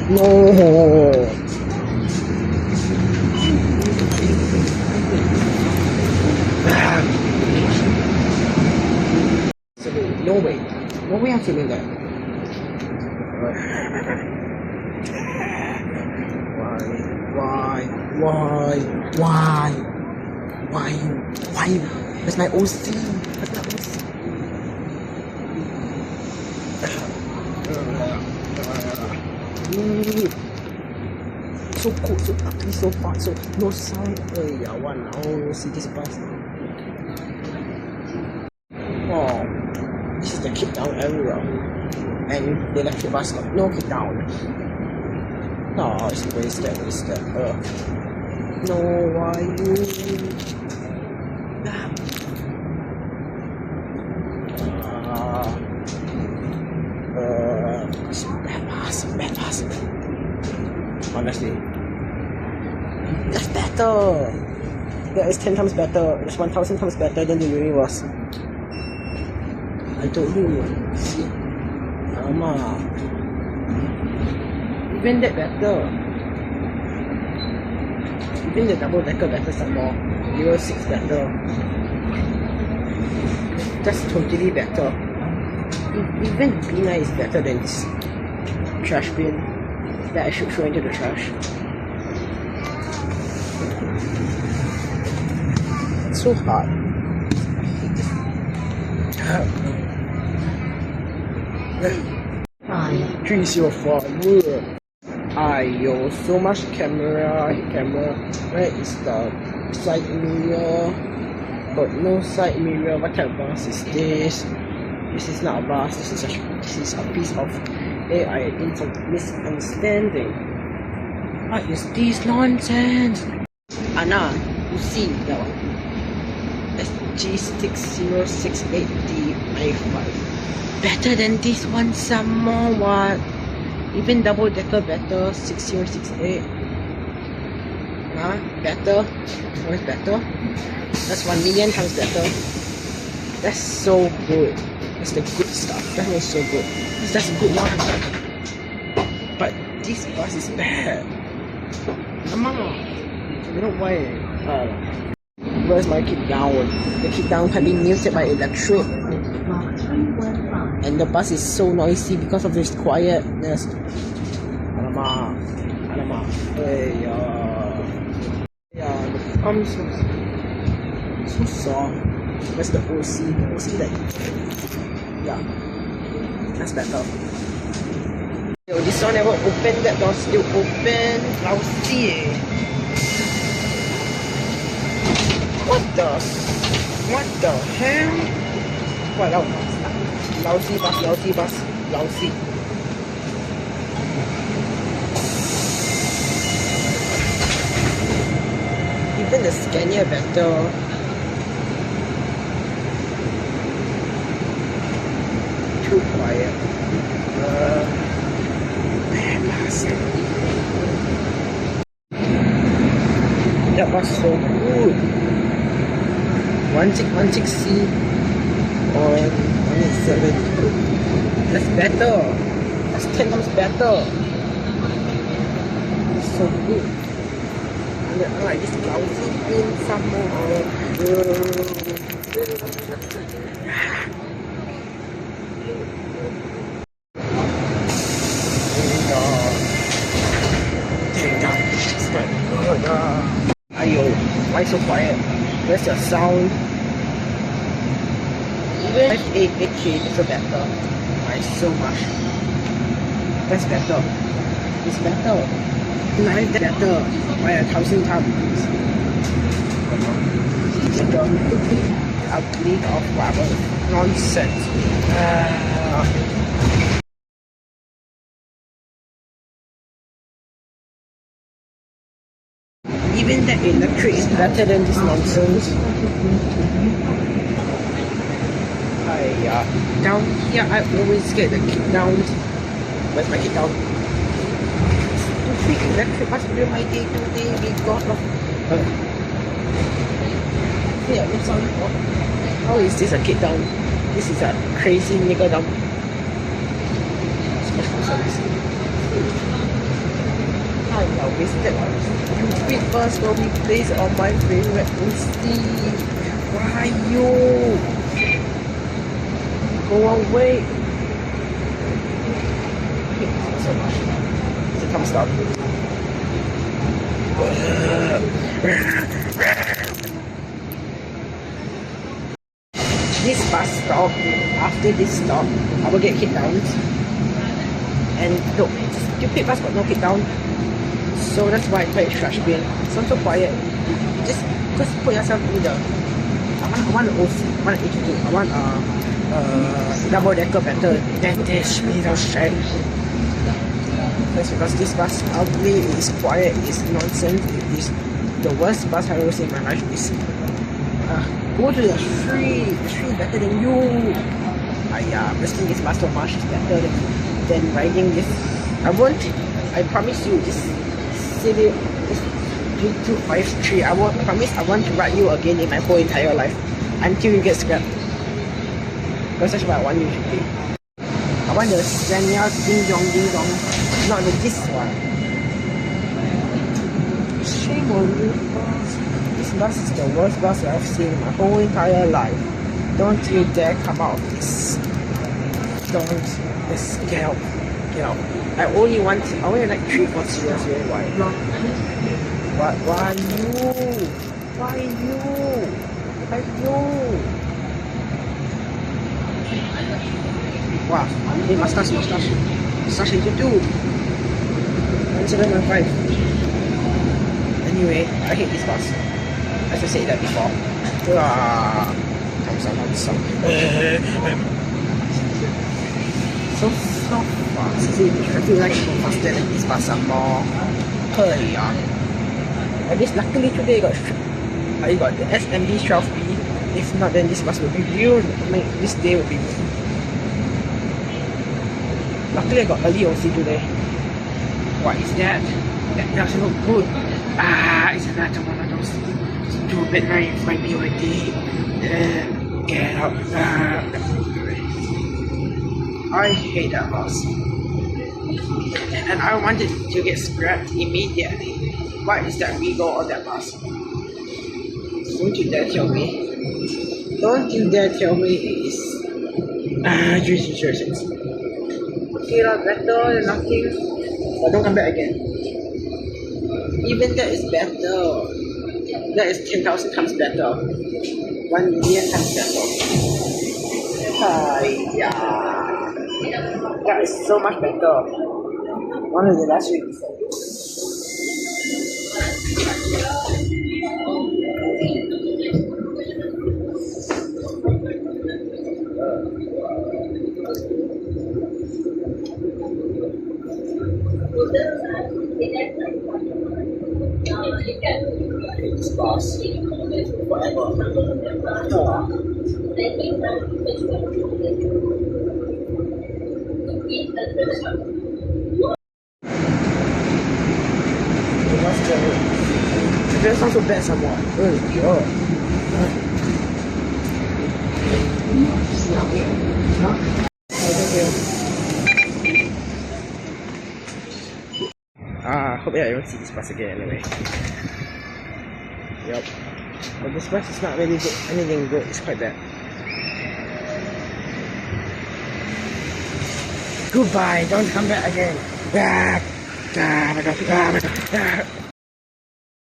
No. No way. No way I'm feeling that. Why? That's my OC. That's my OC. So cool, so ugly, so fast, so no sound. Yeah, one. Oh, see this bus. Oh, this is the Kickdown Euro, and the electric bus got no kickdown. No, it's wasted. No, why you? Bad pass. Honestly, that's better. That is 10 times better. It's 1,000 times better than the Uni was. I told you. See, even that better. Even the double decker better some more. Euro 6 better. That's totally better. Even B9 is better than this trash bin that I should throw into the trash. It's so hard. I 304. Ayo, so much camera. Where is the side mirror? But no side mirror. What kind of bus is this? This is not a bus. This is a piece of AI misunderstanding. What is this nonsense? Anna, you see that one? SG3253E. Better than this one some more. What? Even double decker better. 6068. Better. Always better. That's 1 million times better. That's so good. That's the good stuff. That was so good. That's a good one. But this bus is bad. Come on. You know why? Where's my Kickdown? The Kickdown can be muted by electric. And the bus is so noisy because of this quietness. Alamak. Yeah, the pump so soft. Where's the OC? The OC like, yeah, that's better. Yo, this one never open, that door still open. Lousy. What the hell? What lousy bus. Even the Sciania better. Too quiet. That was so good. 1616C or 187. That's better. That's 10 times better. It's so good. I like this lousy in some more. Ayo, why so quiet? Where's your sound? Even 8K is better. Why so much? That's better. It's better. 9 better. Why 1,000 times? The ugly of whatever nonsense. Even the electric is better than this nonsense. Down here I always get the kickdowns. Where's my kickdown? Stupid electric bus during my day today because of yeah, I'm sorry. How is this a kickdown? This is a crazy nigger down. Special service. I know, wasted one. Stupid bus will be placed on my favorite instead. Why you? Go away. So much. So come stop. This bus stop, after this stop, I will get kickdowns. And no, stupid bus got no kickdown. So that's why it's very trash bin. So I'm so quiet. Just put yourself in the. I want an OC, I want an HG, I want double decker better than this little shit. That's because this bus ugly, it is quiet, it is nonsense, it is the worst bus I've ever seen in my life. Is go to the street better than you. Resting this bus so much is better than riding this. I promise you, this city, this 3253, I promise I want to ride you again in my whole entire life until you get scrapped. Because that's what I want you to be. I want the Sciania ding dong, not this one. Shame on you, boss. This bus is the worst bus I've seen in my whole entire life. Don't you dare come out of this. Don't. Just get out. Get out. I only like 3-4 series here. Why? Why you? Why you? Wow, hey, mustache into 2. 1795. Anyway, I hate this bus. As I said that before. Comes on. So fast. See, I feel like it's faster than this bus some more. At least luckily today I got the SMB12B. If not, then this bus will be ruined. This day will be ruined. Luckily I got early OC today. What is that? That doesn't look good. It's another one of those stupid 95 BYD. Get out. I hate that bus. And I wanted to get scrapped immediately. Why is that Regal on that bus? Don't you dare tell me. Don't you dare tell me it is 306. Okay, better than nothing. But don't come back again. Even that is better. That is 10,000 times better. 1 million times better. That is so much better. One of the last weeks. This boss forever. It doesn't sound so bad somewhat. Hope I don't see this bus again anyway. Yep. But this bus is not really good. Anything good, it's quite bad. Goodbye, don't come back again. My God.